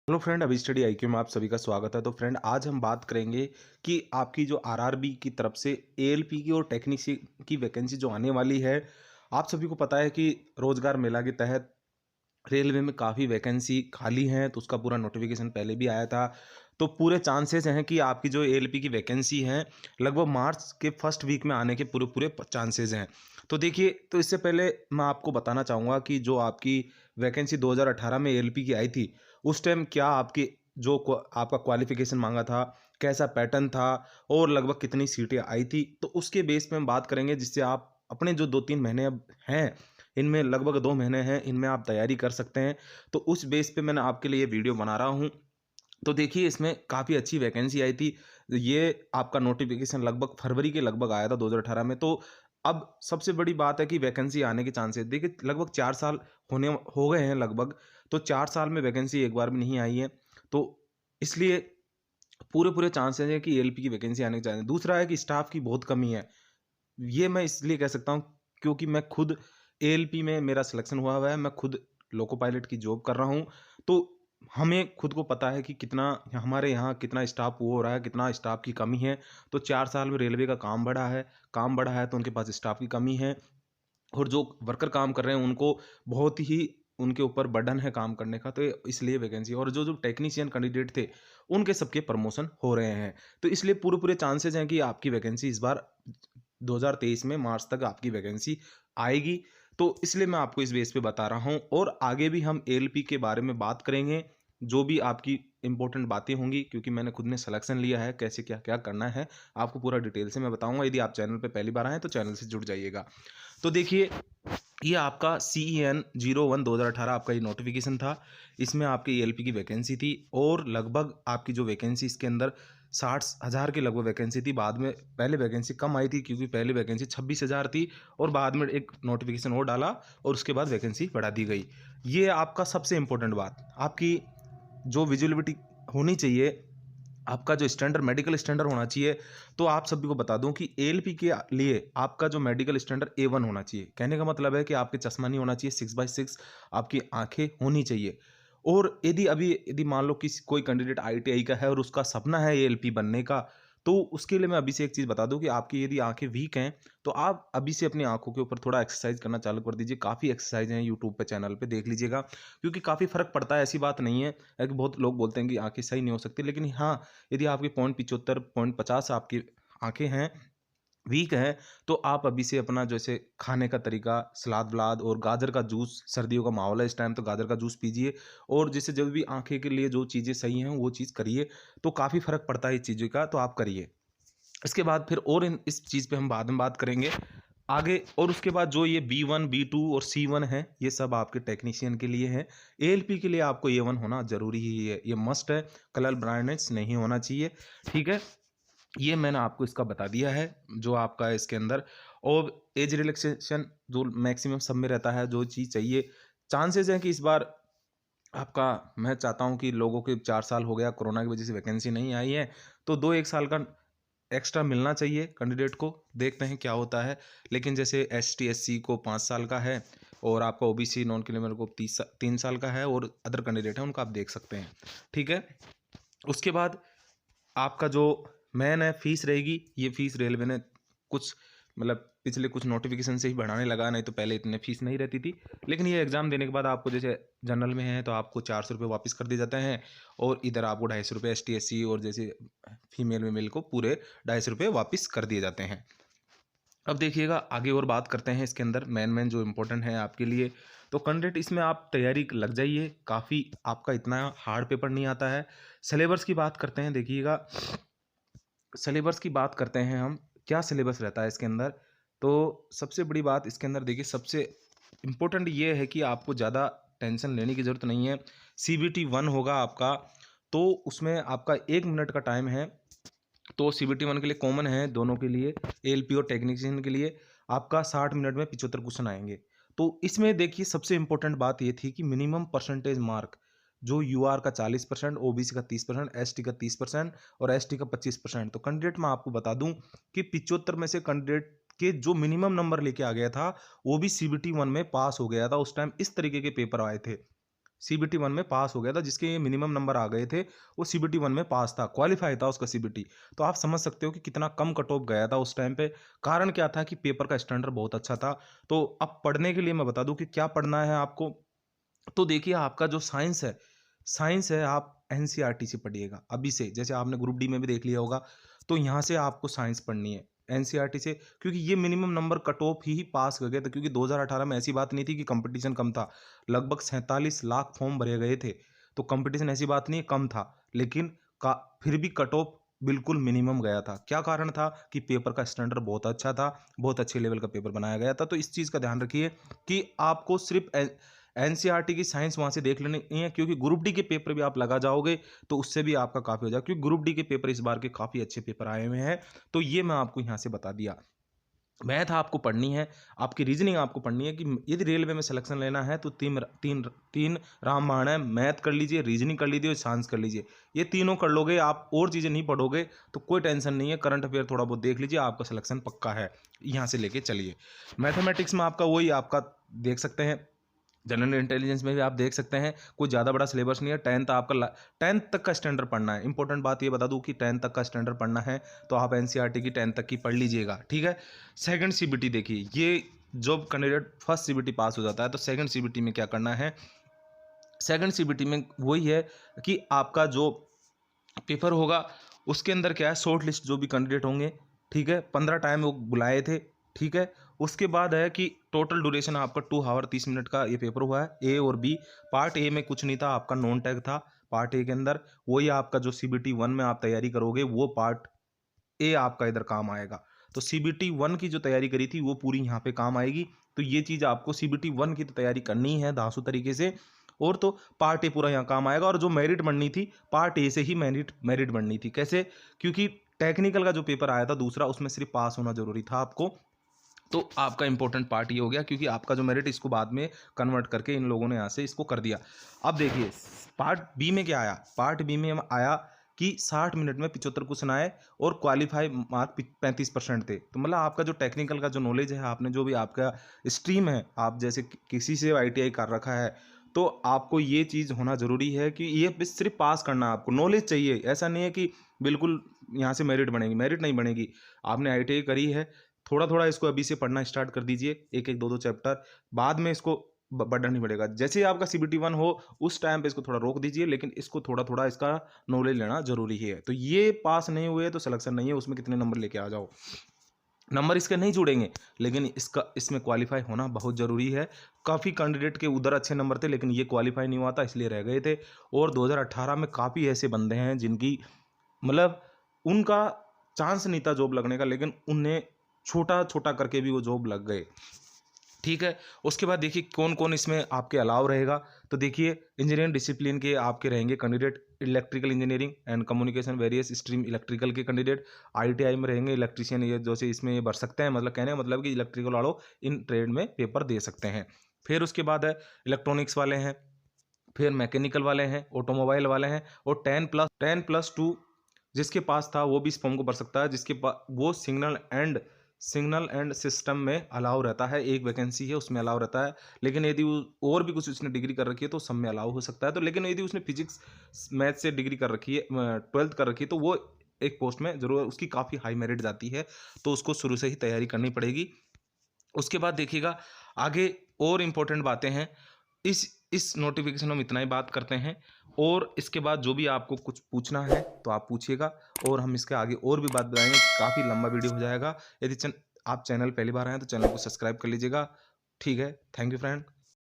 Hello friend, अभी study IQ में आप सभी का स्वागत है। तो फ्रेंड, आज हम बात करेंगे कि आपकी जो आरआरबी की तरफ से एएलपी की और टेक्नीशियन की वैकेंसी जो आने वाली है। आप सभी को पता है कि रोजगार मेला के तहत रेलवे में काफ़ी वैकेंसी खाली हैं, तो उसका पूरा नोटिफिकेशन पहले भी आया था। तो पूरे चांसेस हैं कि आपकी जो एएलपी की वैकेंसी हैं, लगभग मार्च के फर्स्ट वीक में आने के पूरे पूरे चांसेस हैं। तो देखिए, तो इससे पहले मैं आपको बताना चाहूँगा कि जो आपकी वैकेंसी 2018 में एएलपी की आई थी, उस टाइम क्या आपकी आपका क्वालिफिकेशन मांगा था, कैसा पैटर्न था और लगभग कितनी सीटें आई थी, तो उसके बेस पे हम बात करेंगे, जिससे आप अपने जो 2-3 महीने अब हैं, इनमें लगभग 2 महीने हैं, इनमें आप तैयारी कर सकते हैं। तो उस बेस पे मैंने आपके लिए ये वीडियो बना रहा हूँ। तो देखिए, इसमें काफ़ी अच्छी वैकेंसी आई थी। ये आपका नोटिफ़िकेशन लगभग फरवरी के लगभग आया था 2018 में। तो अब सबसे बड़ी बात है कि वैकेंसी आने के चांसेस देखिए, लगभग 4 साल होने हो गए हैं लगभग। तो 4 साल में वैकेंसी एक बार भी नहीं आई है। तो इसलिए पूरे-पूरे चांसेस हैं कि एएलपी की वैकेंसी आने के चांसेस। दूसरा है कि स्टाफ की बहुत कमी है। ये मैं इसलिए कह सकता हूँ क्योंकि मैं खुद एएलपी में मेरा सिलेक्शन हुआ हुआ है, मैं खुद लोको पायलट की जॉब कर रहा हूँ। तो हमें खुद को पता है कि कितना हमारे यहाँ कितना स्टाफ वो हो रहा है, कितना स्टाफ की कमी है। तो 4 साल में रेलवे का काम बढ़ा है तो उनके पास स्टाफ की कमी है। और जो वर्कर काम कर रहे हैं उनको बहुत ही उनके ऊपर बर्डन है काम करने का, तो इसलिए वैकेंसी और जो जो टेक्नीशियन कैंडिडेट थे उनके सबके प्रमोशन हो रहे हैं। तो इसलिए पूरे पूरे चांसेस हैं कि आपकी वैकेंसी इस बार 2023 में मार्च तक आपकी वैकेंसी आएगी। तो इसलिए मैं आपको इस बेस पे बता रहा हूँ और आगे भी हम एएलपी के बारे में बात करेंगे। जो भी आपकी इंपॉर्टेंट बातें होंगी, क्योंकि मैंने खुद ने सिलेक्शन लिया है, कैसे क्या क्या करना है आपको पूरा डिटेल से मैं बताऊंगा। यदि आप चैनल पे पहली बार आए तो चैनल से जुड़ जाइएगा। तो देखिए, ये आपका CEN 01 2018 आपका ये नोटिफिकेशन था। इसमें आपकी एएलपी की वैकेंसी थी और लगभग आपकी जो वैकेंसी इसके अंदर 60,000 के लगभग वैकेंसी थी। बाद में पहले वैकेंसी कम आई थी क्योंकि पहले वैकेंसी 26,000 थी और बाद में एक नोटिफिकेशन और डाला और उसके बाद वैकेंसी बढ़ा दी गई। ये आपका सबसे इम्पोर्टेंट बात, आपकी जो विजिबिलिटी होनी चाहिए, आपका जो स्टैंडर्ड मेडिकल स्टैंडर्ड होना चाहिए। तो आप सभी को बता दूं कि एएलपी के लिए आपका जो मेडिकल स्टैंडर्ड A1 होना चाहिए। कहने का मतलब है कि आपके चश्मा नहीं होना चाहिए, 6/6 आपकी आंखें होनी चाहिए। और यदि मान लो कि कोई कैंडिडेट आईटीआई का है और उसका सपना है एएलपी बनने का, तो उसके लिए मैं अभी से एक चीज़ बता दूं कि आपकी यदि आंखें वीक हैं तो आप अभी से अपनी आंखों के ऊपर थोड़ा एक्सरसाइज करना चालू कर दीजिए। काफ़ी एक्सरसाइज हैं, यूट्यूब पे चैनल पे देख लीजिएगा, क्योंकि काफ़ी फ़र्क पड़ता है। ऐसी बात नहीं है कि बहुत लोग बोलते हैं कि आंखें सही नहीं हो सकती, लेकिन हाँ, यदि आपकी 0.75 0.50 आपकी आंखें हैं, वीक हैं, तो आप अभी से अपना जैसे खाने का तरीका, सलाद वलाद और गाजर का जूस, सर्दियों का माहौल है इस टाइम तो गाजर का जूस पीजिए। और जैसे जब भी आंखें के लिए जो चीज़ें सही हैं वो चीज़ करिए, तो काफ़ी फ़र्क पड़ता है इस चीज़ों का, तो आप करिए। इसके बाद फिर और इस चीज़ पे हम बाद में बात करेंगे आगे। और उसके बाद जो ये B1 B2 और C1 है, ये सब आपके टेक्नीशियन के लिए है। एएलपी के लिए आपको A1 होना जरूरी ही है, ये मस्ट है। कलर ब्राइटनेस नहीं होना चाहिए, ठीक है। ये मैंने आपको इसका बता दिया है जो आपका है इसके अंदर। और एज रिलैक्सेशन जो मैक्सिमम सब में रहता है, जो चीज़ चाहिए। चांसेस हैं कि इस बार आपका, मैं चाहता हूं कि लोगों के 4 साल हो गया कोरोना की वजह से वैकेंसी नहीं आई है, तो 2-1 साल का एक्स्ट्रा मिलना चाहिए कैंडिडेट को। देखते हैं क्या होता है। लेकिन जैसे ST SC को 5 साल का है और आपका OBC नॉन क्रिमिनल को 3 साल का है और अदर कैंडिडेट है उनको आप देख सकते हैं, ठीक है। उसके बाद आपका जो मेन है फीस रहेगी। ये फीस रेलवे ने कुछ मतलब पिछले कुछ नोटिफिकेशन से ही बढ़ाने लगा, नहीं तो पहले इतने फीस नहीं रहती थी। लेकिन ये एग्ज़ाम देने के बाद आपको जैसे जनरल में है तो आपको 400 रुपये वापस कर दिए जाते हैं और इधर आपको 250 रुपये ST SC और जैसे फीमेल वीमेल को पूरे 250 रुपये वापस कर दिए जाते हैं। अब देखिएगा आगे और बात करते हैं इसके अंदर मेन जो इम्पोर्टेंट है आपके लिए। तो कैंडिडेट इसमें आप तैयारी लग जाइए, काफ़ी आपका इतना हार्ड पेपर नहीं आता है। सिलेबस की बात करते हैं, देखिएगा सिलेबस की बात करते हैं हम, क्या सिलेबस रहता है इसके अंदर। तो सबसे बड़ी बात इसके अंदर देखिए, सबसे इम्पोर्टेंट ये है कि आपको ज़्यादा टेंशन लेने की ज़रूरत नहीं है। CBT 1 होगा आपका, तो उसमें आपका 1 मिनट का टाइम है। तो CBT 1 के लिए कॉमन है दोनों के लिए, एएलपी और टेक्नीशियन के लिए आपका 60 मिनट में 75 क्वेश्चन आएंगे। तो इसमें देखिए सबसे इंपॉर्टेंट बात ये थी कि मिनिमम परसेंटेज मार्क जो UR का 40%, OBC का 30%, ST का 30% और ST का 25%। तो कैंडिडेट मैं आपको बता दूं कि 75 में से कैंडिडेट के जो मिनिमम नंबर लेके आ गया था वो भी CBT 1 में पास हो गया था। उस टाइम इस तरीके के पेपर आए थे। सीबीटी 1 में पास हो गया था, जिसके ये मिनिमम नंबर आ गए थे, वो सीबीटी 1 में पास था, क्वालिफाई था उसका सीबीटी। तो आप समझ सकते हो कि कितना कम कट ऑफ गया था उस टाइम पे। कारण क्या था कि पेपर का स्टैंडर्ड बहुत अच्छा था। तो अब पढ़ने के लिए मैं बता दूं कि क्या पढ़ना है आपको। तो देखिए, आपका जो साइंस है आप एनसीईआरटी से पढ़िएगा अभी से। जैसे आपने ग्रुप डी में भी देख लिया होगा, तो यहाँ से आपको साइंस पढ़नी है एनसीईआरटी से, क्योंकि ये मिनिमम नंबर कट ऑफ ही पास कर गए थे। क्योंकि 2018 में ऐसी बात नहीं थी कि कंपटीशन कम था, लगभग 47 लाख फॉर्म भरे गए थे। तो कंपटीशन ऐसी बात नहीं है कम था, लेकिन का फिर भी कट ऑफ बिल्कुल मिनिमम गया था। क्या कारण था कि पेपर का स्टैंडर्ड बहुत अच्छा था, बहुत अच्छे लेवल का पेपर बनाया गया था। तो इस चीज़ का ध्यान रखिए कि आपको सिर्फ एनसीईआरटी की साइंस वहाँ से देख लेनी है, क्योंकि ग्रुप डी के पेपर भी आप लगा जाओगे तो उससे भी आपका काफ़ी हो जाएगा, क्योंकि ग्रुप डी के पेपर इस बार के काफ़ी अच्छे पेपर आए हुए हैं। तो ये मैं आपको यहाँ से बता दिया। मैथ आपको पढ़नी है, आपकी रीजनिंग आपको पढ़नी है कि यदि रेलवे में सिलेक्शन लेना है तो तीन तीन तीन रामबाण है, मैथ कर लीजिए, रीजनिंग कर लीजिए और साइंस कर लीजिए। ये तीनों कर लोगे आप, और चीज़ें नहीं पढ़ोगे तो कोई टेंशन नहीं है। करंट अफेयर थोड़ा बहुत देख लीजिए, आपका सिलेक्शन पक्का है। यहाँ से लेके चलिए। मैथमेटिक्स में आपका वही आपका देख सकते हैं, जनरल इंटेलिजेंस में भी आप देख सकते हैं, कोई ज़्यादा बड़ा सिलेबस नहीं है। 10th आपका 10th तक का स्टैंडर्ड पढ़ना है। इंपॉर्टेंट बात ये बता दूं कि 10th तक का स्टैंडर्ड पढ़ना है, तो आप एनसीईआरटी की 10th तक की पढ़ लीजिएगा, ठीक है। सेकंड सीबीटी देखिए, ये जब कैंडिडेट फर्स्ट सीबीटी पास हो जाता है तो सेकंड सीबीटी में क्या करना है। सेकंड सीबीटी में वही है कि आपका जो पेपर होगा उसके अंदर क्या है, शॉर्ट लिस्ट जो भी कैंडिडेट होंगे, ठीक है, 15 टाइम वो बुलाए थे, ठीक है। उसके बाद है कि टोटल ड्यूरेशन आपका 2 आवर 30 मिनट का ये पेपर हुआ है, ए और बी। पार्ट ए में कुछ नहीं था, आपका नॉन टैग था पार्ट ए के अंदर। वही आपका जो सीबीटी 1 में आप तैयारी करोगे वो पार्ट ए आपका इधर काम आएगा। तो सीबीटी 1 की जो तैयारी करी थी वो पूरी यहाँ पे काम आएगी। तो ये चीज़ आपको सीबीटी 1 की तो तैयारी करनी है धांसू तरीके से, और तो पार्ट ए पूरा यहाँ काम आएगा। और जो मेरिट बननी थी पार्ट ए से ही मेरिट बननी थी। कैसे? क्योंकि टेक्निकल का जो पेपर आया था दूसरा, उसमें सिर्फ पास होना जरूरी था आपको। तो आपका इंपॉर्टेंट पार्ट ये हो गया, क्योंकि आपका जो मेरिट इसको बाद में कन्वर्ट करके इन लोगों ने यहाँ से इसको कर दिया। अब देखिए पार्ट बी में क्या आया। पार्ट बी में आया कि 60 मिनट में 75 क्वेश्चन आए और क्वालिफाई मार्क 35% थे। तो मतलब आपका जो टेक्निकल का जो नॉलेज है, आपने जो भी आपका स्ट्रीम है, आप जैसे किसी से आईटीआई कर रखा है, तो आपको ये चीज़ होना ज़रूरी है कि ये बस सिर्फ पास करना है, आपको नॉलेज चाहिए। ऐसा नहीं है कि बिल्कुल यहाँ से मेरिट बनेगी, मेरिट नहीं बनेगी। आपने आईटीआई करी है, थोड़ा थोड़ा इसको अभी से पढ़ना स्टार्ट कर दीजिए, एक एक दो दो चैप्टर, बाद में इसको बर्डन नहीं बढ़ेगा। जैसे ही आपका सीबीटी 1 हो उस टाइम पे इसको थोड़ा रोक दीजिए, लेकिन इसको थोड़ा थोड़ा इसका नॉलेज लेना जरूरी है। तो ये पास नहीं हुए तो सिलेक्शन नहीं है, उसमें कितने नंबर लेके आ जाओ, नंबर इसके नहीं जुड़ेंगे, लेकिन इसमें क्वालिफाई होना बहुत ज़रूरी है। काफ़ी कैंडिडेट के उधर अच्छे नंबर थे, लेकिन ये क्वालिफाई नहीं हुआ था, इसलिए रह गए थे। और 2018 में काफ़ी ऐसे बंदे हैं जिनकी मतलब उनका चांस नहीं था जॉब लगने का, लेकिन उन्हें छोटा छोटा करके भी वो जॉब लग गए, ठीक है। उसके बाद देखिए कौन कौन इसमें आपके अलाव रहेगा। तो देखिए इंजीनियरिंग डिसिप्लिन के आपके रहेंगे candidate, electrical engineering and communication various stream electrical के कैंडिडेट। आईटीआई में रहेंगे इलेक्ट्रीशियन, ये जैसे इसमें ये भर सकते हैं, मतलब कहने का मतलब कि इलेक्ट्रिकल वालों इन ट्रेड में पेपर दे सकते हैं। फिर उसके बाद है इलेक्ट्रॉनिक्स वाले हैं, फिर मैकेनिकल वाले हैं, ऑटोमोबाइल वाले हैं, और 10+2 जिसके पास था वो भी इस फॉर्म को भर सकता है, जिसके पास वो सिग्नल एंड सिस्टम में अलाउ रहता है। एक वैकेंसी है उसमें अलाउ रहता है, लेकिन यदि और भी कुछ उसने डिग्री कर रखी है तो सब में अलाउ हो सकता है। तो लेकिन यदि उसने फिजिक्स मैथ से डिग्री कर रखी है, 12th कर रखी है, तो वो एक पोस्ट में जरूर उसकी काफ़ी हाई मेरिट जाती है, तो उसको शुरू से ही तैयारी करनी पड़ेगी। उसके बाद देखिएगा आगे और इम्पोर्टेंट बातें हैं। इस नोटिफिकेशन में हम इतना ही बात करते हैं, और इसके बाद जो भी आपको कुछ पूछना है तो आप पूछिएगा, और हम इसके आगे और भी बात बताएंगे। काफ़ी लंबा वीडियो हो जाएगा। यदि आप चैनल पहली बार आए हैं तो चैनल को सब्सक्राइब कर लीजिएगा, ठीक है। Thank you friend.